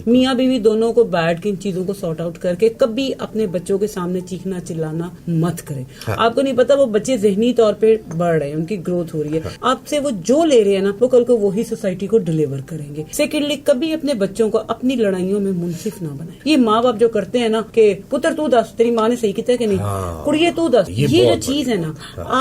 میاں بیوی دونوں کو بیٹھ کے ان چیزوں کو سارٹ آؤٹ کر کے کبھی اپنے بچوں کے سامنے چیخنا چلانا مت کریں. آپ کو نہیں پتا وہ بچے ذہنی طور پہ بڑھ رہے ہیں, ان کی گروتھ ہو رہی ہے, آپ سے وہ جو لے رہے ہیں نا وہ کل کو وہی سوسائٹی کو ڈلیور کریں گے. سیکنڈلی کبھی اپنے بچوں کو اپنی لڑائیوں میں منصف نہ بنائیں. یہ ماں باپ جو کرتے ہیں نا کہ پتر تو دس, تیری ماں نے صحیح کیا کہ نہیں, کڑیے تو دس, یہ جو چیز ہے نا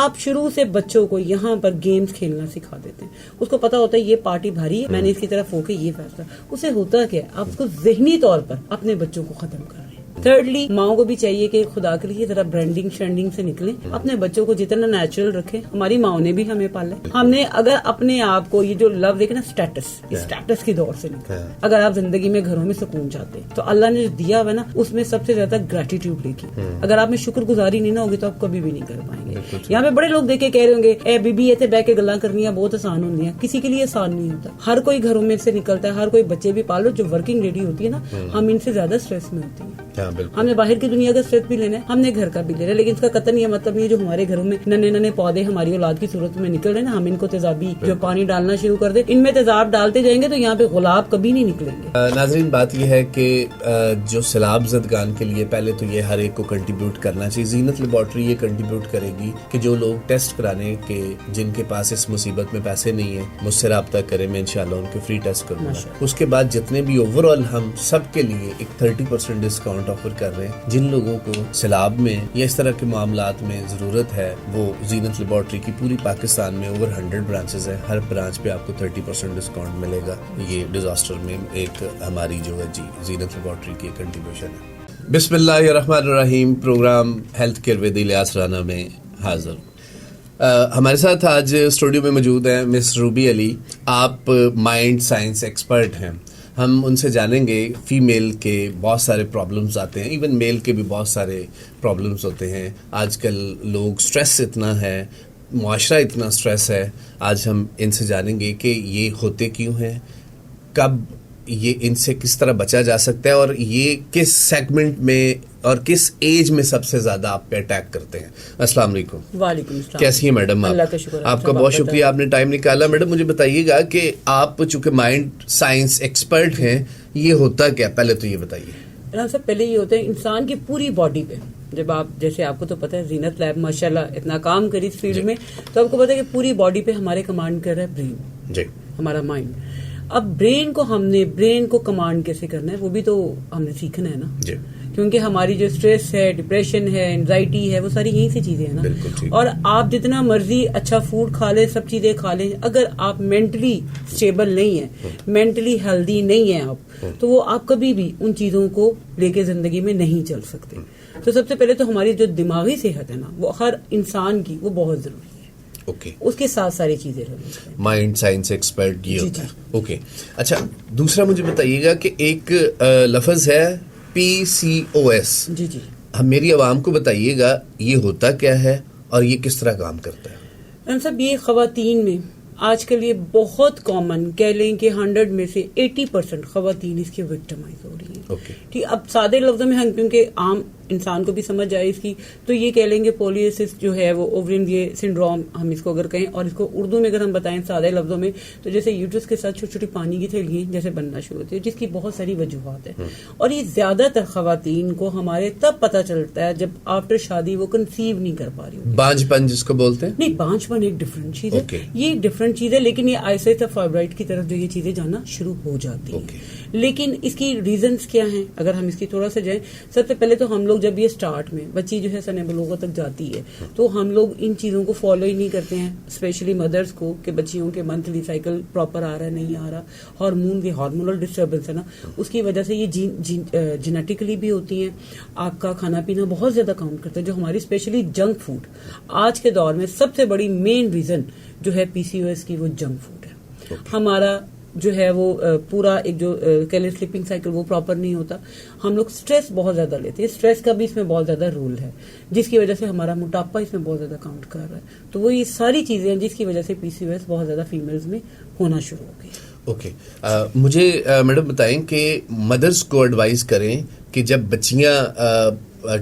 آپ شروع سے بچوں کو یہاں پر گیمز کھیلنا سکھا دیتے ہیں. اس کو پتا ہوتا ہے یہ پارٹی بھاری ہے, میں نے اس کی طرف ہو کے یہ فیصلہ, اسے ہوتا کیا ہے آپ اس کو ذہنی طور پر اپنے بچوں کو ختم کر رہے ہیں. تھرڈلی ماؤں کو بھی چاہیے کہ خدا کے لیے ذرا برانڈنگ شرنڈنگ سے نکلیں, اپنے بچوں کو جتنا نیچرل رکھیں. ہماری ماؤں نے بھی ہمیں پالا, ہم نے اگر اپنے آپ کو یہ جو لو دیکھے نا اسٹیٹس کی دور سے نکلیں. اگر آپ زندگی میں گھروں میں سکون چاہتے ہیں تو اللہ نے جو دیا ہوا نا اس میں سب سے زیادہ گریٹیٹیوڈ لے کی. اگر آپ میں شکر گزاری نہیں نہ ہوگی تو آپ کبھی بھی نہیں کر پائیں گے. یہاں پہ بڑے لوگ دیکھ کے کہہ رہے ہوں گے اے بی بی ایتھے بہ کے گلاں کرنی بہت آسان ہوتی ہیں, کسی کے لیے آسان نہیں ہوتا. ہر کوئی گھروں میں سے نکلتا ہے, ہر کوئی بچے بھی پالو. جو ورکنگ لیڈی ہوتی ہے نا ہم ان سے زیادہ اسٹریس میں ہوتی ہیں. ہم نے باہر کی دنیا کا اسٹریس بھی لینا ہے, ہم نے گھر کا بھی لینا ہے, لیکن اس کا قطعاً یہ مطلب نہیں جو ہمارے گھروں میں ننے پودے ہماری اولاد کی صورت میں نکل رہے ہیں نا ہم ان کو تیزابی جو پانی ڈالنا شروع کر دیں, ان میں تیزاب ڈالتے جائیں گے تو یہاں پہ گلاب کبھی نہیں نکلیں گے. ناظرین بات یہ ہے کہ جو سیلاب زدگان کے لیے پہلے تو یہ ہر ایک کو کنٹریبیوٹ کرنا چاہیے. زینت لیبارٹری یہ کنٹریبیوٹ کرے گی کہ جو لوگ ٹیسٹ کرانے کے جن کے پاس اس مصیبت میں پیسے نہیں ہیں مجھ سے رابطہ کریں, میں انشاءاللہ ان کے فری ٹیسٹ کروں گا. اس کے بعد جتنے بھی اوور آل ہم سب کے لیے ایک 30% ڈسکاؤنٹ آفر کر رہے ہیں. جن لوگوں کو سیلاب میں یا اس طرح کے معاملات میں ضرورت ہے وہ زینت لیبارٹری کی پوری پاکستان میں اوور 100 برانچز ہیں, ہر برانچ پہ آپ کو 30% ڈسکاؤنٹ ملے گا. یہ ڈیزاسٹر میں ایک ہماری جو ہے زینت لیبارٹری کی کنٹریبیوشن ہے. بسم اللہ الرحمن الرحیم. Programme health care with Ilyas Rana میں حاضر. ہمارے ساتھ آج اسٹوڈیو میں موجود ہیں مس روبی علی. آپ مائنڈ سائنس ایکسپرٹ ہیں. ہم ان سے جانیں گے فیمیل کے بہت سارے پرابلمز آتے ہیں, ایون میل کے بھی بہت سارے پرابلمز ہوتے ہیں. آج کل لوگ سٹریس اتنا ہے, معاشرہ اتنا سٹریس ہے. آج ہم ان سے جانیں گے کہ یہ ہوتے کیوں ہیں, کب یہ ان سے کس طرح بچا جا سکتا ہے, اور یہ کس سیگمنٹ میں اور کس ایج میں سب سے زیادہ آپ پہ اٹیک کرتے ہیں. السلام علیکم. وعلیکم السلام. کیسی ہیں میڈم؟ اللہ کا شکر. آپ کا بہت شکریہ, آپ نے ٹائم نکالا. میڈم مجھے بتائیے گا کہ آپ چونکہ مائنڈ سائنس ایکسپرٹ ہیں, یہ ہوتا کیا, پہلے تو یہ بتائیے. سب پہلے یہ ہوتا ہے انسان کی پوری باڈی پہ, جب آپ جیسے آپ کو تو پتا ہے زینت لیب ماشاءاللہ اتنا کام کری اس فیلڈ میں, تو آپ کو پتا ہے کہ پوری باڈی پہ ہمارے کمانڈ کر رہا ہے برین, جی ہمارا مائنڈ. اب برین کو کمانڈ کیسے کرنا ہے وہ بھی تو ہم نے سیکھنا ہے نا, جی, کیونکہ ہماری جو اسٹریس ہے, ڈپریشن ہے, اینزائٹی ہے, وہ ساری یہیں سے چیزیں ہیں نا. اور آپ جتنا مرضی اچھا فوڈ کھا لیں, سب چیزیں کھا لیں, اگر آپ مینٹلی اسٹیبل نہیں ہیں, مینٹلی ہیلدی نہیں ہیں آپ, تو وہ آپ کبھی بھی ان چیزوں کو لے کے زندگی میں نہیں چل سکتے. تو سب سے پہلے تو ہماری جو دماغی صحت ہے نا وہ ہر انسان کی وہ بہت ضروری ہے. اوکے, اس کے ساتھ ساری چیزیں مائنڈ سائنس ایکسپرٹ یہ ہوتا ہے. اوکے, اچھا دوسرا مجھے بتائیے گا کہ ایک لفظ ہے PCOS. جی جی, میری عوام کو بتائیے گا یہ ہوتا کیا ہے اور یہ کس طرح کام کرتا ہے. صاحب یہ خواتین میں آج کل یہ بہت کامن, کہہ لیں کہ 100 میں سے 80% خواتین اس کے وکٹمائز ہو رہی ہیں. ٹھیک, اب سادے لفظوں میں ہم کیونکہ عام انسان کو بھی سمجھ جائے اس کی, تو یہ کہہ لیں گے پولیسس جو ہے وہ اوورین یہ سنڈروم ہم اس کو اگر کہیں, اور اس کو اردو میں اگر ہم بتائیں سادے لفظوں میں تو جیسے یوٹرس کے ساتھ چھوٹی چھوٹی پانی کی تھیلیاں جیسے بننا شروع ہوتی ہے, جس کی بہت ساری وجوہات ہیں. اور یہ زیادہ تر خواتین کو ہمارے تب پتہ چلتا ہے جب آفٹر شادی وہ کنسیو نہیں کر پا رہی ہوتی. بانجھ پن جس کو بولتے ہیں, نہیں بانجھ پن ایک ڈفرنٹ چیز ہے, یہ ایک ڈفرنٹ چیز ہے, لیکن یہ آہستہ آہستہ فائبرائڈ کی طرف جو یہ چیزیں جانا شروع ہو جاتی ہیں. لیکن اس کی ریزنز کیا ہیں, اگر ہم اس کی تھوڑا سا جائیں, سب سے پہلے تو ہم لوگ جب یہ اسٹارٹ میں بچی جو ہے سن بلوغت تک جاتی ہے تو ہم لوگ ان چیزوں کو فالو ہی نہیں کرتے ہیں, اسپیشلی مدرس کو, کہ بچیوں کے منتھلی سائیکل پراپر آ رہا ہے نہیں آ رہا. ہارمونل ڈسٹربنس ہے نا, اس کی وجہ سے یہ جینیٹیکلی بھی ہوتی ہیں. آپ کا کھانا پینا بہت زیادہ کاؤنٹ کرتا ہے, جو ہماری اسپیشلی جنک فوڈ آج کے دور میں سب سے بڑی مین ریزن جو ہے PCOS کی وہ جنک فوڈ ہے. ہمارا جو ہے وہ پورا ایک جو سلیپنگ سائیکل وہ پراپر نہیں ہوتا. ہم لوگ سٹریس بہت زیادہ لیتے ہیں, سٹریس کا بھی اس میں بہت زیادہ رول ہے, جس کی وجہ سے ہمارا موٹاپا اس میں بہت زیادہ کاؤنٹ کر رہا ہے. تو وہ یہ ساری چیزیں ہیں جس کی وجہ سے PCOS بہت زیادہ فیمیلز میں ہونا شروع ہو گئی. اوکے, مجھے میڈم بتائیں کہ مدرس کو ایڈوائز کریں کہ جب بچیاں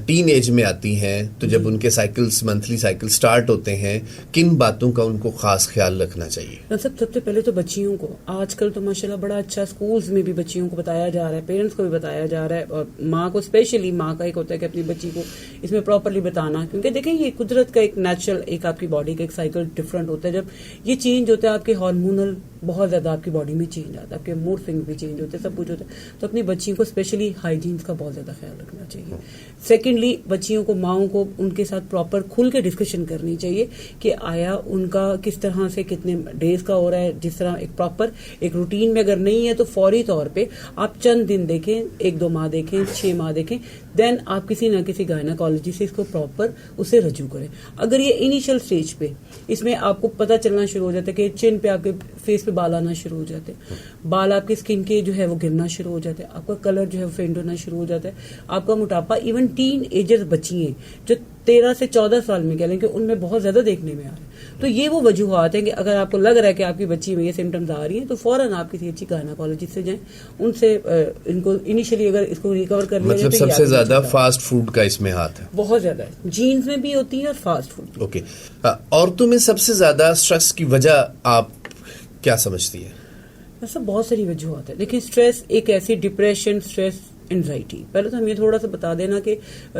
ٹین ایج میں آتی ہیں تو جب ان کے سائیکلز منتھلی سائیکل سٹارٹ ہوتے ہیں کن باتوں کا ان کو خاص خیال رکھنا چاہیے؟ سب سے پہلے تو بچیوں کو آج کل تو ماشاءاللہ بڑا اچھا اسکولز میں بھی بچیوں کو بتایا جا رہا ہے, پیرنٹس کو بھی بتایا جا رہا ہے, اور ماں کو اسپیشلی ماں کا ایک ہوتا ہے کہ اپنی بچی کو اس میں پراپرلی بتانا, کیونکہ دیکھیں یہ قدرت کا ایک نیچرل ایک آپ کی باڈی کا ایک سائیکل ڈفرینٹ ہوتا ہے. جب یہ چینج ہوتا ہے آپ کے ہارمونل بہت زیادہ آپ کی باڈی میں چینج آتا ہے, آپ کے موڈ سوئنگ بھی چینج ہوتے ہیں, سب کچھ ہوتا ہے. تو اپنی بچیوں کو اسپیشلی ہائیجینس کا بہت زیادہ خیال رکھنا چاہیے. سیکنڈلی بچیوں کو ماؤں کو ان کے ساتھ پراپر کھل کے ڈسکشن کرنی چاہیے کہ آیا ان کا کس طرح سے کتنے ڈیز کا ہو رہا ہے. جس طرح ایک پراپر ایک روٹین میں اگر نہیں ہے تو فوری طور پہ آپ چند دن دیکھیں, 1-2 ماہ دیکھیں, 6 ماہ دیکھیں, دین آپ کسی نہ کسی گائناکالوجی سے اس کو پراپر اسے رجوع کریں. اگر یہ انیشل سٹیج پہ اس میں آپ کو پتہ چلنا شروع ہو جاتا ہے کہ چن پہ آپ کے فیس پہ بال آنا شروع ہو جاتے ہیں, بال آپ کی اسکن کے جو ہے وہ گرنا شروع ہو جاتے ہیں, آپ کا کلر جو ہے وہ فینٹ ہونا شروع ہو جاتا ہے, آپ کا موٹاپا, ایون ٹین ایجر بچی ہیں جو 13 سے 14 سال میں کہہ لیں کہ ان میں بہت زیادہ دیکھنے میں آ رہے ہیں. تو یہ وہ وجوہات ہیں کہ اگر آپ کو لگ رہا ہے کہ آپ کی بچی میں یہ سمٹمز آ رہی ہیں تو فوراً آپ کسی اچھی گائناکالوجسٹ سے جائیں, ان سے ان کو انیشلی اگر اس کو ریکور کر لیا جائے. مطلب سب سے زیادہ فاسٹ فوڈ کا اس میں ہاتھ ہے, بہت زیادہ ہے, جینز میں بھی ہوتی ہے اور فاسٹ فوڈ. اوکے, عورتوں میں سب سے زیادہ اسٹریس کی وجہ آپ کیا سمجھتی ہے؟ ایسا بہت ساری وجوہات ہے. دیکھیں اسٹریس ایک ایسی ڈپریشن, اسٹریس, اینزائٹی. پہلے تو ہم یہ تھوڑا سا بتا دینا کہ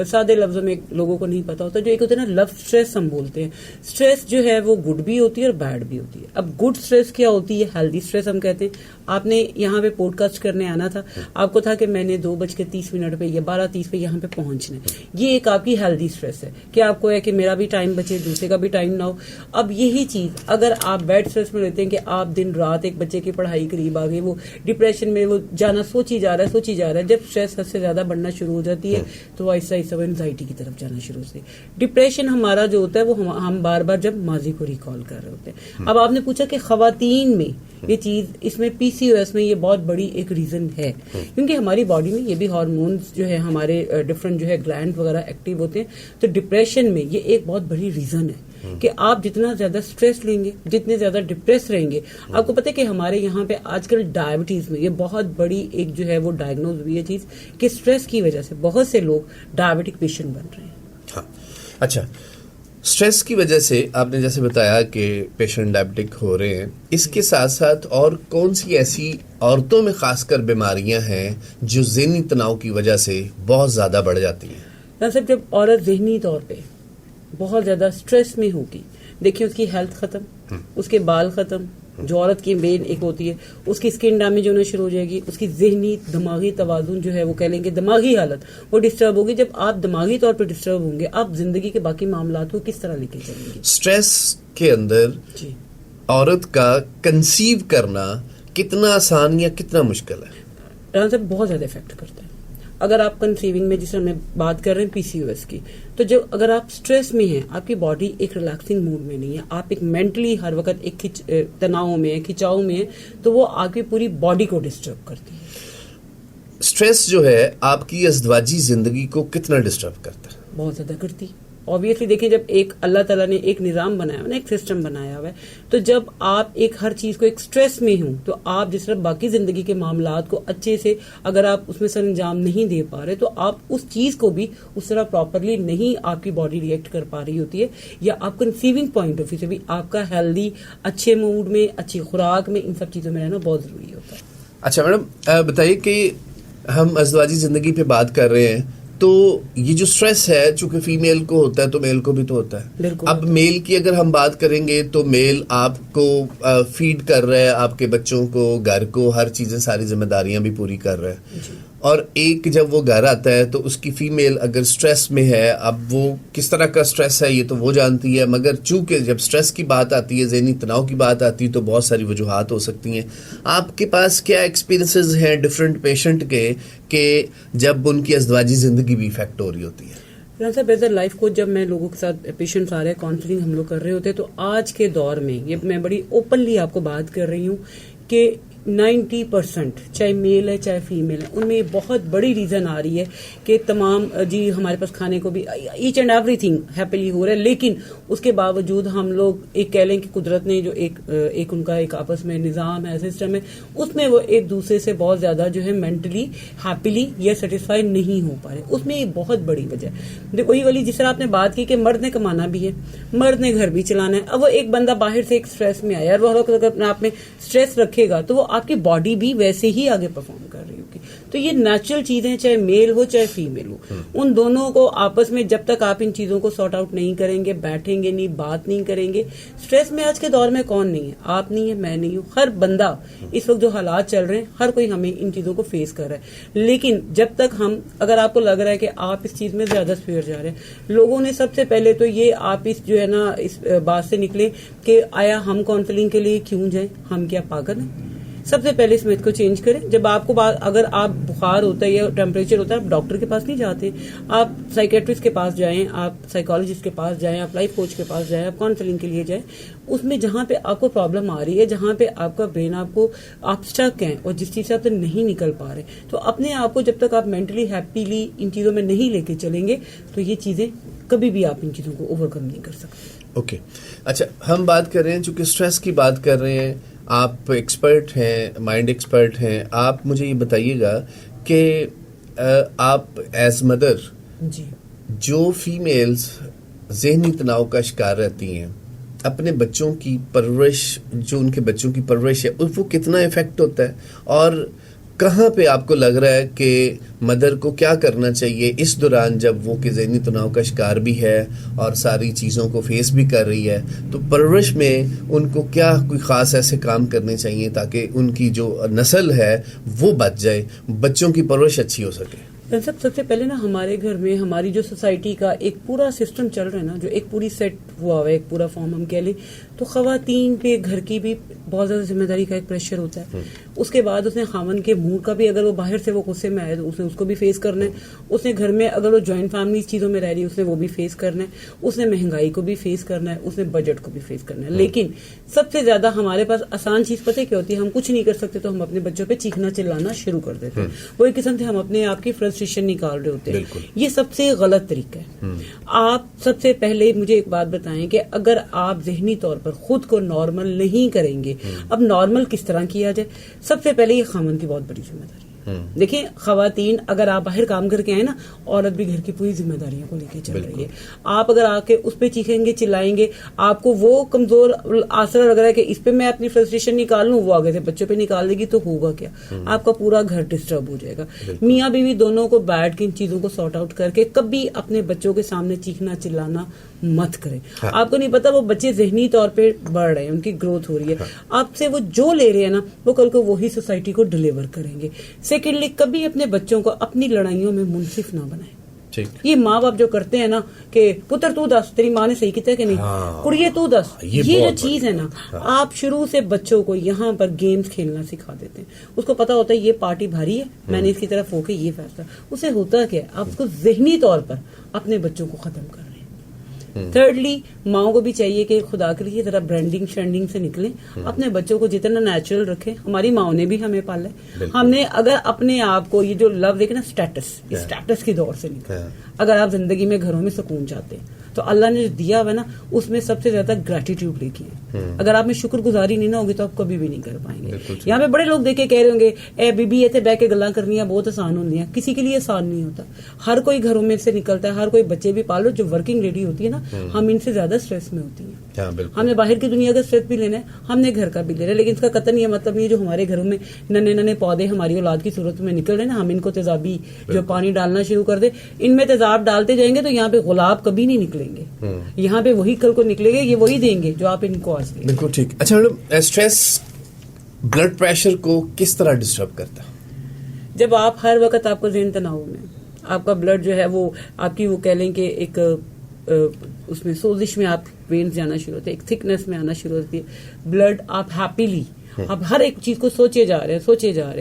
سادے لفظوں میں لوگوں کو نہیں پتا ہوتا, جو ایک ہوتا ہے نا لو اسٹریس ہم بولتے ہیں. اسٹریس جو ہے وہ گڈ بھی ہوتی ہے اور بیڈ بھی ہوتی ہے. اب گڈ اسٹریس کیا ہوتی ہے, ہیلدی اسٹریس ہم کہتے ہیں. آپ نے یہاں پہ پوڈ کاسٹ کرنے آنا تھا, آپ کو تھا کہ میں نے 2:30 پہ یا 12:30 پہ یہاں پہ پہنچنا ہے. یہ ایک آپ کی ہیلدی اسٹریس ہے کہ آپ کو ہے کہ میرا بھی ٹائم بچے, دوسرے کا بھی ٹائم نہ ہو. اب یہی چیز اگر آپ بیڈ اسٹریس میں لیتے ہیں کہ آپ دن رات ایک بچے کی پڑھائی قریب آ گئی, وہ ڈپریشن میں وہ جانا سوچی جا رہا ہے. جب اسٹریس حد سے زیادہ بڑھنا شروع ہو جاتی ہے تو وہ آہستہ آہستہ اینزائٹی کی طرف جانا شروع ہوتی ہے. ڈپریشن ہمارا جو ہوتا ہے وہ ہم بار بار جب ماضی کو ریکال کر رہے ہوتے ہیں. اب آپ نے پوچھا کہ خواتین میں یہ چیز, اس میں پی سی او ایس میں یہ بہت بڑی ایک ریزن ہے, کیونکہ ہماری باڈی میں یہ بھی ہارمونز جو ہے ہمارے ڈفرنٹ جو ہے گلینڈ وغیرہ ایکٹیو ہوتے ہیں. تو ڈپریشن میں یہ ایک بہت بڑی ریزن ہے کہ آپ جتنا زیادہ اسٹریس لیں گے, جتنے زیادہ ڈپریس رہیں گے. آپ کو پتہ ہے کہ ہمارے یہاں پہ آج کل ڈائبٹیز میں یہ بہت بڑی ایک جو ہے وہ ڈائگنوز ہوئی ہے چیز کہ اسٹریس کی وجہ سے بہت سے لوگ ڈائبٹک پیشنٹ بن رہے ہیں. ہاں, اچھا, اسٹریس کی وجہ سے آپ نے جیسے بتایا کہ پیشنٹ ڈائبٹک ہو رہے ہیں, اس کے ساتھ ساتھ اور کون سی ایسی عورتوں میں خاص کر بیماریاں ہیں جو ذہنی تناؤ کی وجہ سے بہت زیادہ بڑھ جاتی ہیں؟ صرف جب عورت ذہنی طور پہ بہت زیادہ اسٹریس میں ہوگی, دیکھیں اس کی ہیلتھ ختم, اس کے بال ختم, جو عورت کی مین ایک ہوتی ہے اس کی اسکن ڈیمیج ہونا شروع ہو جائے گی, اس کی ذہنی دماغی توازن جو ہے وہ کہہ لیں گے دماغی حالت وہ ڈسٹرب ہوگی. جب آپ دماغی طور پہ ڈسٹرب ہوں گے آپ زندگی کے باقی معاملات کو کس طرح لے کے چلیں گے؟ اسٹریس کے اندر جی عورت کا کنسیو کرنا کتنا آسان یا کتنا مشکل ہے؟ رانا صاحب بہت زیادہ افیکٹ کرتا ہے. اگر آپ کنسیونگ میں جس طرح ہم بات کر رہے ہیں پی سی او ایس کی, تو جب اگر آپ اسٹریس میں ہیں, آپ کی باڈی ایک ریلیکسنگ موڈ میں نہیں ہے, آپ ایک مینٹلی ہر وقت ایک تناؤ میں ہے, کھچاؤ میں ہے, تو وہ آپ کی پوری باڈی کو ڈسٹرب کرتی ہے. اسٹریس جو ہے آپ کی ازدواجی زندگی کو کتنا ڈسٹرب کرتا ہے؟ بہت زیادہ کرتی. obviously دیکھیں جب ایک اللہ تعالیٰ نے ایک نظام بنایا ہوا ہے, ایک سسٹم بنایا ہوا ہے, تو جب آپ ایک ہر چیز کو ایک سٹریس میں ہوں تو آپ جس طرح باقی زندگی کے معاملات کو اچھے سے اگر آپ اس میں سر انجام نہیں دے پا رہے تو آپ اس چیز کو بھی اس طرح پراپرلی نہیں آپ کی باڈی ریئیکٹ کر پا رہی ہوتی ہے, یا آپ کنسیونگ پوائنٹ آف ویو سے بھی آپ کا ہیلدی اچھے موڈ میں اچھی خوراک میں ان سب چیزوں میں رہنا بہت ضروری ہوتا ہے. اچھا میڈم بتائیے کہ ہم ازدواجی زندگی پہ بات کر رہے ہیں تو یہ جو سٹریس ہے چونکہ فیمیل کو ہوتا ہے تو میل کو بھی تو ہوتا ہے. اب میل کی اگر ہم بات کریں گے تو میل آپ کو فیڈ کر رہا ہے, آپ کے بچوں کو, گھر کو, ہر چیزیں ساری ذمہ داریاں بھی پوری کر رہا ہے, اور ایک جب وہ گھر آتا ہے تو اس کی فیمیل اگر سٹریس میں ہے, اب وہ کس طرح کا سٹریس ہے یہ تو وہ جانتی ہے, مگر چونکہ جب سٹریس کی بات آتی ہے, ذہنی تناؤ کی بات آتی ہے تو بہت ساری وجوہات ہو سکتی ہیں. آپ کے پاس کیا ایکسپیرینسز ہیں ڈفرینٹ پیشنٹ کے کہ جب ان کی ازدواجی زندگی بھی افیکٹ ہو رہی ہوتی ہے؟ صاحب ایز اے لائف کوچ جب میں لوگوں کے ساتھ پیشنٹس آ رہے ہیں, کاؤنسلنگ ہم لوگ کر رہے ہوتے ہیں, تو آج کے دور میں یہ میں بڑی اوپنلی آپ کو بات کر رہی ہوں کہ 90% چاہے میل ہے چاہے فیمیل ہے ان میں بہت بڑی ریزن آ رہی ہے کہ تمام جی ہمارے پاس کھانے کو بھی each and everything happily ہو رہا ہے، لیکن اس کے باوجود ہم لوگ ایک کہہ لیں کہ قدرت نے جو ایک ان کا ایک آپس میں نظام ہے، سسٹم ہے، اس میں وہ ایک دوسرے سے بہت زیادہ جو ہے مینٹلی ہیپیلی یا سیٹسفائی نہیں ہو پا رہے. اس میں ایک بہت بڑی وجہ ہے وہی والی جس طرح آپ نے بات کی کہ مرد نے کمانا بھی ہے، مرد نے گھر بھی چلانا ہے. اب وہ ایک بندہ باہر سے ایک اسٹریس میں آیا اور وہ ہر وقت اگر اپنے آپ میں اسٹریس رکھے گا تو وہ آپ کی باڈی بھی ویسے ہی آگے پرفارم کر رہی ہوگی. تو یہ نیچرل چیزیں چاہے میل ہو چاہے فیمیل ہو، ان دونوں کو آپس میں جب تک آپ ان چیزوں کو سارٹ آؤٹ نہیں کریں گے، بیٹھیں گے نہیں، بات نہیں کریں گے. اسٹریس میں آج کے دور میں کون نہیں ہے؟ آپ نہیں ہے، میں نہیں ہوں، ہر بندہ اس وقت جو حالات چل رہے ہیں ہر کوئی ہمیں ان چیزوں کو فیس کر رہا ہے. لیکن جب تک ہم اگر آپ کو لگ رہا ہے کہ آپ اس چیز میں زیادہ سپیئر جا رہے ہیں، لوگوں نے سب سے پہلے تو یہ آپ اس جو ہے نا اس بات سے نکلے کہ آیا ہم کاؤنسلنگ کے لیے کیوں جائیں؟ ہم کیا پاگل ہیں؟ سب سے پہلے اس میتھ کو چینج کریں. جب آپ کو اگر آپ بخار ہوتا ہے یا ٹیمپریچر ہوتا ہے، آپ ڈاکٹر کے پاس نہیں جاتے، آپ سائیکیٹرسٹ کے پاس جائیں، آپ سائیکالوجسٹ کے پاس جائیں، آپ لائف کوچ کے پاس جائیں، آپ کاؤنسلنگ کے لیے جائیں. اس میں جہاں پہ آپ کو پرابلم آ رہی ہے، جہاں پہ آپ کا برین آپ اسٹک ہیں اور جس چیز سے آپ نہیں نکل پا رہے، تو اپنے آپ کو جب تک آپ مینٹلی ہیپیلی ان چیزوں میں نہیں لے کے چلیں گے تو یہ چیزیں کبھی بھی آپ ان چیزوں کو اوور کم نہیں کر سکتے. اوکے، اچھا ہم بات کر رہے ہیں چونکہ اسٹریس کی بات کر رہے ہیں، آپ ایکسپرٹ ہیں، مائنڈ ایکسپرٹ ہیں، آپ مجھے یہ بتائیے گا کہ آپ ایز مدر جی جو فیمیلز ذہنی تناؤ کا شکار رہتی ہیں، اپنے بچوں کی پرورش، جو ان کے بچوں کی پرورش ہے وہ کتنا افیکٹ ہوتا ہے، اور کہاں پہ آپ کو لگ رہا ہے کہ مدر کو کیا کرنا چاہیے اس دوران جب وہ کہ ذہنی تناؤ کا شکار بھی ہے اور ساری چیزوں کو فیس بھی کر رہی ہے، تو پرورش میں ان کو کیا کوئی خاص ایسے کام کرنے چاہیے تاکہ ان کی جو نسل ہے وہ بچ جائے، بچوں کی پرورش اچھی ہو سکے؟ سب سے پہلے نا ہمارے گھر میں ہماری جو سوسائٹی کا ایک پورا سسٹم چل رہا ہے نا، جو ایک پوری سیٹ ہوا ہوا ہے، ایک پورا فارم ہم کہہ لیں، تو خواتین پہ گھر کی بھی بہت زیادہ ذمہ داری کا ایک پریشر ہوتا ہے. اس کے بعد اس نے خاوند کے موڈ کا بھی، اگر وہ باہر سے وہ غصے میں آئے تو اس نے اس کو بھی فیس کرنا ہے. اس نے گھر میں اگر وہ جوائنٹ فیملی چیزوں میں رہ رہی ہے اس نے وہ بھی فیس کرنا ہے. اس نے مہنگائی کو بھی فیس کرنا ہے، اس نے بجٹ کو بھی فیس کرنا ہے. لیکن سب سے زیادہ ہمارے پاس آسان چیز پتہ کیا ہوتی ہے؟ ہم کچھ نہیں کر سکتے تو ہم اپنے بچوں پہ چیخنا چلانا شروع کر دیتے ہیں. وہ ایک قسم سے ہم اپنے آپ کی فرسٹریشن نکال رہے ہوتے ہیں. یہ سب سے غلط طریقہ ہے. آپ سب سے پہلے مجھے ایک بات بتائیں کہ اگر آپ ذہنی طور پر خود کو نارمل نہیں کریں گے، اب نارمل کس طرح کیا جائے؟ سب سے پہلے یہ خاوند کی بہت بڑی ذمہ داری ہے. دیکھیں خواتین، اگر آپ باہر کام کر کے آئے نا، عورت بھی گھر کی پوری ذمہ داریوں کو لے کے چل رہی ہے. آپ اگر آ کے اس پہ چیخیں گے، چلائیں گے، آپ کو وہ کمزور آسرا لگ رہا ہے کہ اس پہ میں اپنی فرسٹریشن نکال لوں، وہ آگے سے بچوں پہ نکال دے گی تو ہوگا کیا؟ آپ کا پورا گھر ڈسٹرب ہو جائے گا. میاں بیوی دونوں کو بیٹھ کے ان چیزوں کو سارٹ آؤٹ کر کے کبھی اپنے بچوں کے سامنے چیخنا چلانا مت کریں. آپ کو نہیں پتا وہ بچے ذہنی طور پہ بڑھ رہے ہیں، ان کی گروتھ ہو رہی ہے. آپ سے وہ جو لے رہے ہیں نا وہ کل کو وہی سوسائٹی کو ڈلیور کریں گے. سیکنڈلی، کبھی اپنے بچوں کو اپنی لڑائیوں میں منصف نہ بنائیں. یہ ماں باپ جو کرتے ہیں نا کہ پتر تو دس، تیری ماں نے صحیح کیا کہ نہیں، کڑیے تو دس، یہ جو چیز ہے نا، آپ شروع سے بچوں کو یہاں پر گیمز کھیلنا سکھا دیتے ہیں. اس کو پتا ہوتا ہے یہ پارٹی بھاری ہے، میں نے اس کی طرف ہو کے یہ فیصلہ، اسے ہوتا کیا ہے؟ آپ اس کو ذہنی طور پر اپنے بچوں کو ختم کر رہے ہیں. تھرڈلی، ماؤں کو بھی چاہیے کہ خدا کے لیے ذرا برانڈنگ شرینڈنگ سے نکلیں، اپنے بچوں کو جتنا نیچرل رکھیں. ہماری ماؤں نے بھی ہمیں پالا ہے. ہم نے اگر اپنے آپ کو یہ جو لو دیکھے نا، اسٹیٹس کی دور سے نکلیں. اگر آپ زندگی میں گھروں میں سکون چاہتے ہیں تو اللہ نے جو دیا ہوا نا اس میں سب سے زیادہ گریٹیٹیوڈ لکھی ہے. اگر آپ میں شکر گزاری نہیں نہ ہوگی تو آپ کبھی بھی نہیں کر پائیں گے. یہاں پہ بڑے لوگ دیکھ کے کہہ رہے ہوں گے اے بی بی ایتھے بہ کے گلاں کرنی بہت آسان ہوتی ہیں. کسی کے لیے آسان نہیں ہوتا. ہر کوئی گھروں میں سے نکلتا ہے، ہر کوئی بچے بھی پالو. جو ورکنگ لیڈی ہوتی ہے نا، ہم ان سے زیادہ اسٹریس میں ہوتی ہیں. ہم نے باہر کی دنیا کا اسٹریس بھی لینا ہے، ہم نے گھر کا بھی لینا ہے. لیکن اس کا قطعاً یہ مطلب نہیں جو ہمارے گھروں میں ننے ننے پودے ہماری اولاد کی صورت میں نکل رہے ہیں نا، ہم ان کو تیزابی جو پانی ڈالنا شروع کر دے، ان میں تیزاب ڈالتے جائیں گے تو یہاں پہ گلاب کبھی نہیں نکلیں گے. یہاں پہ وہی کل کو نکلے گے، یہ وہی دیں گے جو آپ ان کو آج دیں. بالکل ٹھیک. اچھا میڈم، اسٹریس بلڈ پریشر کو کس طرح ڈسٹرب کرتا ہے؟ جب آپ ہر وقت آپ کو ذہن تناؤ میں، آپ کا بلڈ جو ہے وہ آپ کی وہ کہہ لیں کہ ایک اس میں سوزش میں آپ وینز جانا شروع ہوتے ہیں، ایک تھکنس میں آنا شروع ہوتی ہے. بلڈ آپ ہیپیلی آپ ہر ایک چیز کو سوچے جا رہے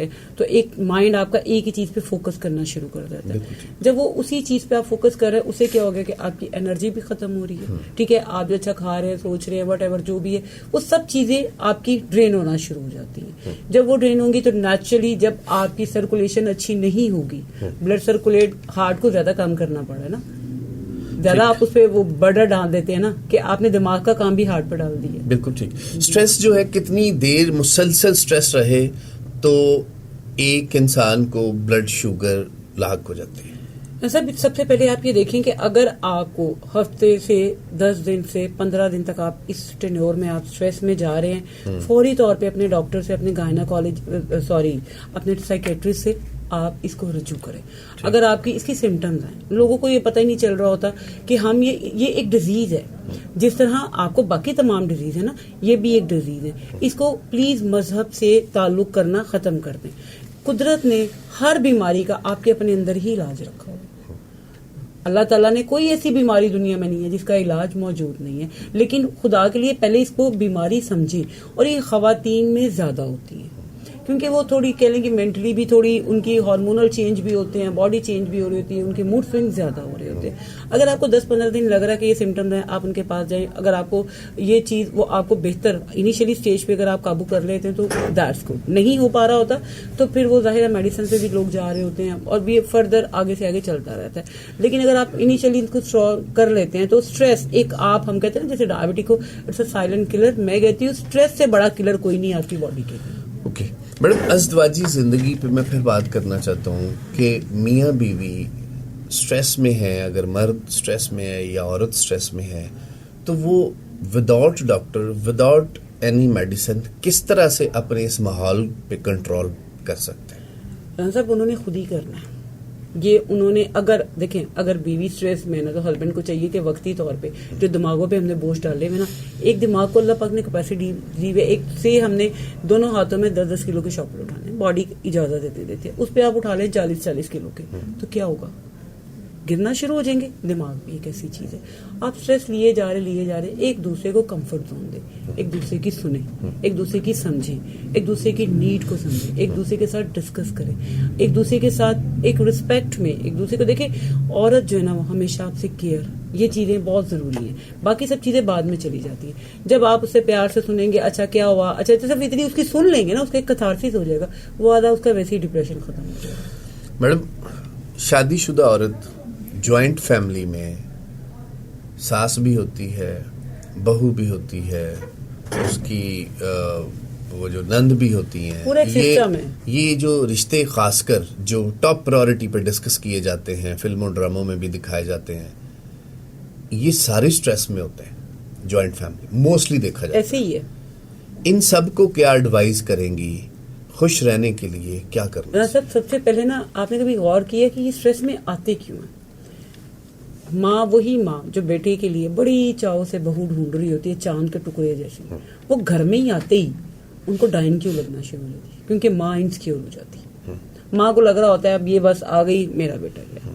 ہیں تو ایک مائنڈ آپ کا ایک ہی چیز پہ فوکس کرنا شروع کر دیتا ہے. جب وہ اسی چیز پہ آپ فوکس کر رہے ہیں اسے کیا ہوگا کہ آپ کی انرجی بھی ختم ہو رہی ہے. ٹھیک ہے, آپ جو اچھا کھا رہے ہیں, سوچ رہے ہیں, وٹ ایور جو بھی ہے, وہ سب چیزیں آپ کی ڈرین ہونا شروع ہو جاتی ہیں. جب وہ ڈرین ہوں گی تو نیچرلی جب آپ کی سرکولیشن اچھی نہیں ہوگی, بلڈ سرکولیٹ ہارٹ کو زیادہ کام کرنا پڑا ہے نا, زیادہ آپ اس پہ وہ برڈر ڈال دیتے ہیں نا کہ آپ نے دماغ کا کام بھی ہارٹ پہ ڈال دیا. بالکل ٹھیک. سٹریس جو ہے کتنی دیر مسلسل سٹریس رہے تو ایک انسان کو بلڈ شوگر لاحق ہو جاتی ہے؟ سب سے پہلے آپ یہ دیکھیں کہ اگر آپ کو ہفتے سے 10 دن سے 15 دن تک آپ اس ٹینیور میں آپ سٹریس میں جا رہے ہیں, فوری طور پہ اپنے ڈاکٹر سے, اپنے اپنے سائیکیٹرسٹ سے آپ اس کو رجوع کریں. اگر آپ کی اس کی سمٹمز ہیں, لوگوں کو یہ پتہ ہی نہیں چل رہا ہوتا کہ ہم یہ ایک ڈیزیز ہے. جس طرح آپ کو باقی تمام ڈیزیز ہے نا, یہ بھی ایک ڈیزیز ہے. اس کو پلیز مذہب سے تعلق کرنا ختم کر دیں. قدرت نے ہر بیماری کا آپ کے اپنے اندر ہی علاج رکھا ہو. اللہ تعالیٰ نے کوئی ایسی بیماری دنیا میں نہیں ہے جس کا علاج موجود نہیں ہے, لیکن خدا کے لیے پہلے اس کو بیماری سمجھیں. اور یہ خواتین میں زیادہ ہوتی ہے کیونکہ وہ تھوڑی کہہ لیں کہ مینٹلی بھی تھوڑی ان کی ہارمونل چینج بھی ہوتے ہیں, باڈی چینج بھی ہو رہی ہوتی ہے, ان کے موڈ سوئنگ زیادہ ہو رہے ہوتے ہیں. اگر آپ کو 10-15 دن لگ رہا ہے کہ یہ سمٹمز ہیں, آپ ان کے پاس جائیں. اگر آپ کو یہ چیز وہ آپ کو بہتر انیشلی اسٹیج پہ اگر آپ قابو کر لیتے ہیں تو دیٹس گڈ. نہیں ہو پا رہا ہوتا تو پھر وہ ظاہر ہے میڈیسن سے بھی لوگ جا رہے ہوتے ہیں اور بھی فردر آگے سے آگے چلتا رہتا ہے. لیکن اگر آپ انیشلی ان کو اسٹرانگ کر لیتے ہیں تو اسٹریس ایک آپ ہم کہتے ہیں نا جیسے ڈائبٹی کو اٹس اے سائلنٹ کلر, میں کہتی ہوں اسٹریس سے بڑا کلر کوئی نہیں آپ کی باڈی کے لیے. اوکے میڈم, ازدواجی زندگی پہ میں پھر بات کرنا چاہتا ہوں کہ میاں بیوی سٹریس میں ہے, اگر مرد سٹریس میں ہے یا عورت سٹریس میں ہے تو وہ without doctor, without any medicine کس طرح سے اپنے اس ماحول پہ کنٹرول کر سکتے ہیں؟ صاحب انہوں نے خود ہی کرنا ہے یہ. انہوں نے اگر دیکھیں اگر بیوی سٹریس میں نا تو ہسبینڈ کو چاہیے کہ وقتی طور پہ جو دماغوں پہ ہم نے بوجھ ڈالے ہوئے نا, ایک دماغ کو اللہ پاک نے کیپیسٹی دی ہوئی, ایک سے ہم نے دونوں ہاتھوں میں 10-10 کلو کے شاپر اٹھانے, باڈی اجازت دیتے ہیں, اس پہ آپ اٹھا لیں 40-40 کلو کے, تو کیا ہوگا, گرنا شروع ہو جائیں گے. دماغ بھی ایک ایسی چیز ہے, آپ سٹریس لیے جا رہے ایک دوسرے کو کمفرٹ زون دیں, ایک دوسرے کی سنیں, ایک دوسرے کی سمجھیں, ایک دوسرے کی نیڈ کو سمجھیں, ایک دوسرے کے ساتھ ڈسکس کریں, ایک دوسرے کے ساتھ ایک رسپیکٹ میں ایک دوسرے کو دیکھیں. عورت جو ہے نا وہ ہمیشہ آپ سے کیئر, یہ چیزیں بہت ضروری ہیں, باقی سب چیزیں بعد میں چلی جاتی ہیں. جب آپ اسے پیار سے سنیں گے, اچھا کیا ہوا, اچھا صرف اتنی اس کی سن لیں گے نا, اس کا ایک کتھارسس ہو جائے گا, وہ آدھا اس کا ویسے ہی ڈپریشن ختم ہو جائے گا. میڈم, شادی شدہ عورت جوائنٹ فیملی میں ساس بھی ہوتی ہے, بہو بھی ہوتی ہے, اس کی وہ جو نند بھی ہوتی ہیں, پورا ایک سسٹم ہے. یہ جو رشتے خاص کر جو ٹاپ پرائورٹی پہ ڈسکس کیے جاتے ہیں, فلموں ڈراموں میں بھی دکھائے جاتے ہیں, یہ سارے سٹریس میں ہوتے ہیں جوائنٹ فیملی موسٹلی دیکھا جاتا ہے. ایسے ہی ہے. ان سب کو کیا ایڈوائز کریں گی خوش رہنے کے لیے, کیا کرنا؟ سب سے پہلے نا آپ نے کبھی غور کیا کہ یہ سٹریس میں آتے کیوں ہیں؟ ماں, وہی ماں جو بیٹے کے لیے بڑی چاؤ سے بہو ڈھونڈ رہی ہوتی ہے چاند کے ٹکڑے جیسے, وہ گھر میں ہی آتے ہی ان کو ڈائن کیوں لگنا شروع ہو جاتی ہے؟ کیونکہ ماں انسیکیور ہو جاتی ہے. ماں کو لگ رہا ہوتا ہے اب یہ بس آ گئی میرا بیٹا ہے.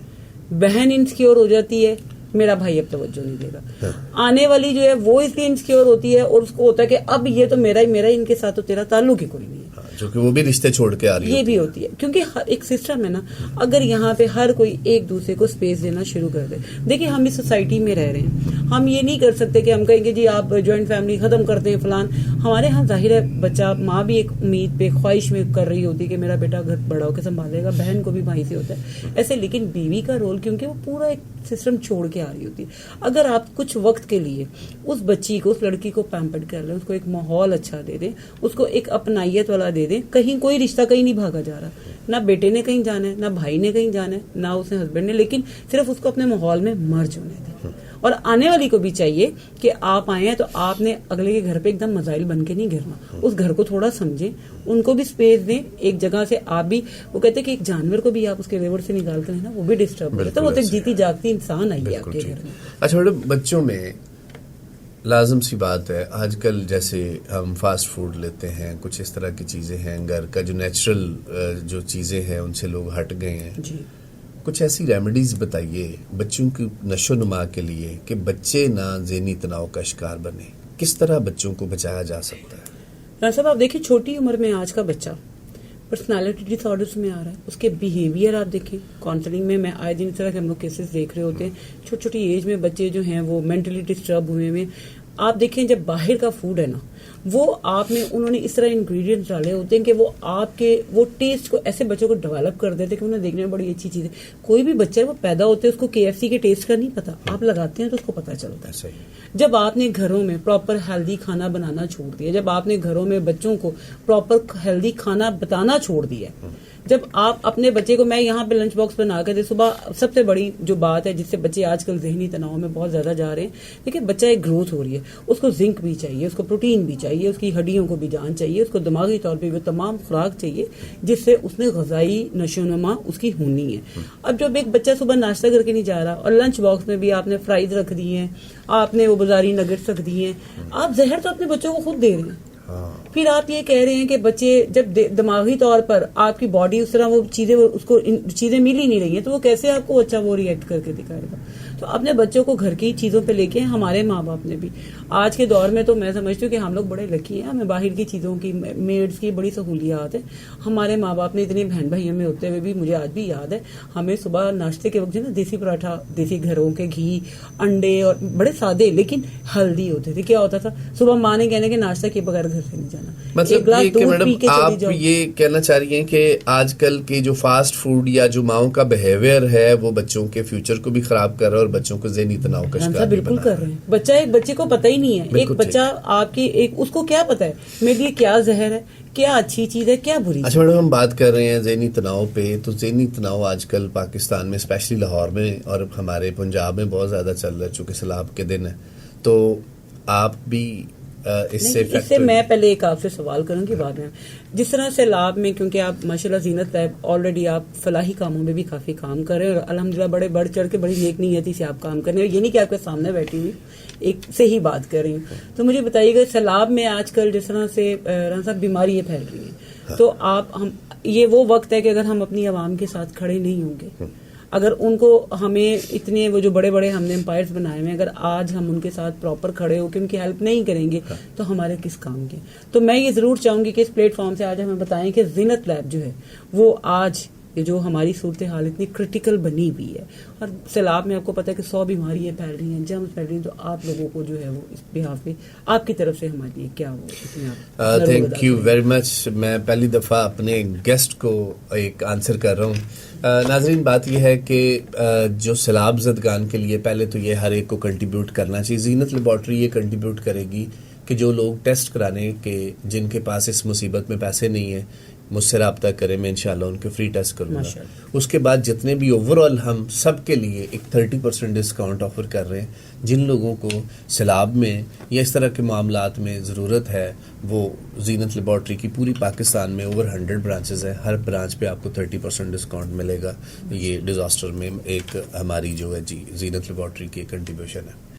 بہن انسیکیور ہو جاتی ہے, میرا بھائی اب توجہ نہیں دے گا. آنے والی جو ہے وہ اس لیے انسیکیور ہوتی ہے اور اس کو ہوتا ہے کہ اب یہ تو میرا ہی, ان کے ساتھ تو تیرا تعلق ہی کوئی نہیں ہے, جو کہ وہ بھی رشتے چھوڑ کے آ رہی ہے. یہ بھی ہوتی ہے کیونکہ ایک سسٹم ہے نا. اگر یہاں پہ ہر کوئی ایک دوسرے کو سپیس دینا شروع کر دے, دیکھیں ہم اس سوسائٹی میں رہ رہے ہیں, ہم یہ نہیں کر سکتے کہ ہم کہیں گے جی آپ جوائنٹ فیملی ختم کرتے ہیں فلان. ہمارے ہاں ظاہر ہے بچہ, ماں بھی ایک امید پہ خواہش میں کر رہی ہوتی ہے کہ میرا بیٹا گھر بڑا ہو کے سنبھالے گا, بہن کو بھی بھائی سے ہوتا ہے ایسے. لیکن بیوی کا رول کیونکہ وہ پورا ایک سسٹم چھوڑ کے آ رہی ہوتی ہے, اگر آپ کچھ وقت کے لیے اس بچی کو, اس لڑکی کو پیمپرڈ کر لیں, اس کو ایک ماحول اچھا دے دیں, اس کو ایک اپنائیت والا دے دیں, کہیں کوئی رشتہ کہیں نہیں بھاگا جا رہا, نہ بیٹے نے کہیں جانا ہے, نہ بھائی نے کہیں جانا ہے, نہ اس نے ہسبینڈ نے, لیکن صرف اس کو اپنے ماحول میں مرج ہونے دیں. اور آنے والی کو بھی چاہیے کہ آپ آئے ہیں تو آپ نے اگلے کے گھر پہ ایک دم مزائل بن کے نہیں گرنا, اس گھر کو تھوڑا سمجھیں, ان کو بھی سپیس دیں ایک جگہ سے. آپ بھی, وہ کہتے ہیں کہ ایک جانور کو بھی آپ اس کے ریور سے نکالتے ہیں نا, وہ بھی ڈسٹرب ہو جاتا ہے, وہ تو ایک جیتی جاگتی انسان آئی ہے آپ کے گھر میں. اچھا میڈم, بچوں میں لازم سی بات ہے آج کل جیسے ہم فاسٹ فوڈ لیتے ہیں, کچھ اس طرح کی چیزیں ہیں, گھر کا جو نیچرل جو چیزیں ہیں ان سے لوگ ہٹ گئے ہیں. جی, کچھ ایسی ریمیڈیز بتائیے بچوں کی نشو نما کے لیے کہ بچے نہ ذہنی تناؤ کا شکار بنے. کس طرح بچوں کو بچایا جا سکتا ہے؟ صاحب آپ دیکھیں چھوٹی عمر میں آج کا بچہ پرسنالٹی ڈس آرڈرز میں آ رہا ہے، اس کے بیہیویئر آپ دیکھیں، کاؤنسلنگ میں آئے دن اس طرح کے ہم لوگ کیسز دیکھ رہے ہوتے ہیں، چھوٹی چھوٹی ایج میں بچے جو ہیں وہ مینٹلی ڈسٹرب ہوئے ہوئے، آپ دیکھیں جب باہر کا فوڈ ہے نا وہ آپ نے انہوں نے اس طرح انگریڈینٹس ڈالے ہوتے ہیں کہ وہ آپ کے وہ ٹیسٹ کو ایسے بچوں کو ڈیولپ کر دیتے ہیں کہ انہیں دیکھنے میں بڑی اچھی چیز ہے. کوئی بھی بچہ ہے وہ پیدا ہوتے ہیں اس کو KFC کے ٹیسٹ کا نہیں پتا، آپ لگاتے ہیں تو اس کو پتا چلتا ہے. جب آپ نے گھروں میں پراپر ہیلدی کھانا بنانا چھوڑ دیا، جب آپ نے گھروں میں بچوں کو پراپر ہیلدی کھانا بتانا چھوڑ دیا، جب آپ اپنے بچے کو، میں یہاں پہ لنچ باکس بنا کر دے صبح، سب سے بڑی جو بات ہے جس سے بچے آج کل ذہنی تناؤ میں بہت زیادہ جا رہے ہیں، دیکھیں بچہ ایک گروتھ ہو رہی ہے، اس کو زنک بھی چاہیے، اس کو پروٹین بھی چاہیے، اس کی ہڈیوں کو بھی جان چاہیے، اس کو دماغی طور پہ بھی تمام خوراک چاہیے جس سے اس نے غذائی نشو و نما اس کی ہونی ہے. اب جب ایک بچہ صبح ناشتہ کر کے نہیں جا رہا اور لنچ باکس میں بھی آپ نے فرائز رکھ دی ہیں، آپ نے وہ بازاری نگٹس رکھ دیے ہیں، آپ زہر تو اپنے بچوں کو خود دے رہے ہیں. پھر آپ یہ کہہ رہے ہیں کہ بچے جب دماغی طور پر آپ کی باڈی اس طرح وہ چیزیں اس کو چیزیں مل ہی نہیں رہی ہیں تو وہ کیسے آپ کو اچھا وہ ریئیکٹ کر کے دکھائے گا. تو اپنے بچوں کو گھر کی چیزوں پہ لے کے ہمارے ماں باپ نے بھی آج کے دور میں تو میں سمجھتی ہوں کہ ہم لوگ بڑے لکی ہیں، ہمیں باہر کی چیزوں کی میڈس کی بڑی سہولیات ہے. ہمارے ماں باپ نے اتنے بہن بھائیوں میں ہوتے ہوئے بھی مجھے آج بھی یاد ہے ہمیں صبح ناشتے کے وقت جو نا دیسی پراٹھا، دیسی گھروں کے گھی، انڈے اور بڑے سادے لیکن ہیلدی ہوتے تھے. کیا ہوتا تھا صبح ماں نے کہنے کہ ناشتہ کے بغیر گھر سے نہیں جانا. مطلب یہ کہ میڈم آپ یہ کہنا چاہ رہی ہیں کہ آج کل کی جو فاسٹ فوڈ یا جو ماؤں کا بہیویئر ہے وہ بچوں کے فیوچر کو بھی خراب کر رہا ہے اور بچوں کو ذہنی تناؤ کا شکار بالکل کر رہے ہیں. ایک بچے کو پتہ ہی نہیں ہے، ایک بچہ آپ کی اس کو کیا پتا ہے میرے لیے کیا زہر ہے، کیا اچھی چیز ہے، کیا بری. اچھا میڈم ہم بات کر رہے ہیں ذہنی تناؤ پہ، تو ذہنی تناؤ آج کل پاکستان میں اسپیشلی لاہور میں اور ہمارے پنجاب میں بہت زیادہ چل رہا ہے چونکہ سیلاب کے دن ہے. تو آپ بھی اس سے میں پہلے ایک آپ سے سوال کروں گی بعد میں. جس طرح سیلاب میں کیونکہ آپ ماشاءاللہ زینت لیب آلریڈی آپ فلاحی کاموں میں بھی کافی کام کر رہے ہیں اور الحمدللہ بڑے بڑھ چڑھ کے بڑی نیک نیتی سے آپ کام کر رہے ہیں، یہ نہیں کہ آپ کے سامنے بیٹھی ہوئی ایک سے ہی بات کر رہی ہوں. تو مجھے بتائیے گا سیلاب میں آج کل جس طرح سے رانا صاحب بیماریاں پھیل رہی ہیں، تو یہ وہ وقت ہے کہ اگر ہم اپنی عوام کے ساتھ کھڑے نہیں ہوں گے، اگر ان کو ہمیں اتنے وہ جو بڑے بڑے ہم نے امپائرز بنائے ہوئے، اگر آج ہم ان کے ساتھ پراپر کھڑے ہو کے ان کی ہیلپ نہیں کریں گے تو ہمارے کس کام کے. تو میں یہ ضرور چاہوں گی کہ اس پلیٹ فارم سے آج ہمیں بتائیں کہ زینت لیب جو ہے وہ آج یہ جو ہماری صورتحال اتنی کرٹیکل بنی ہوئی ہے اور سیلاب میں آپ کو پتا ہے کہ 100 بیماریاں پھیل رہی ہیں، جرمز پھیل رہی ہیں، تو آپ لوگوں کو جو ہے وہ اس بہاف پہ آپ کی طرف سے ہمارے لیے کیا وہ تھینک یو ویری مچ. میں پہلی دفعہ اپنے گیسٹ کو ایک آنسر کر رہا ہوں. ناظرین بات یہ ہے کہ جو سیلاب زدگان کے لیے پہلے تو یہ ہر ایک کو کنٹریبیوٹ کرنا چاہیے. زینت لیبارٹری یہ کنٹریبیوٹ کرے گی کہ جو لوگ ٹیسٹ کرانے کے جن کے پاس اس مصیبت میں پیسے نہیں ہیں مجھ سے رابطہ کریں، میں انشاءاللہ ان کے فری ٹیسٹ کروں گا. اس کے بعد جتنے بھی اوور آل ہم سب کے لیے ایک 30% ڈسکاؤنٹ آفر کر رہے ہیں. جن لوگوں کو سیلاب میں یا اس طرح کے معاملات میں ضرورت ہے وہ زینت لیبارٹری کی پوری پاکستان میں اوور 100 برانچز ہیں، ہر برانچ پہ آپ کو 30% ڈسکاؤنٹ ملے گا. یہ ڈیزاسٹر میں ایک ہماری جو ہے زینت لیبارٹری کی کنٹریبیوشن ہے.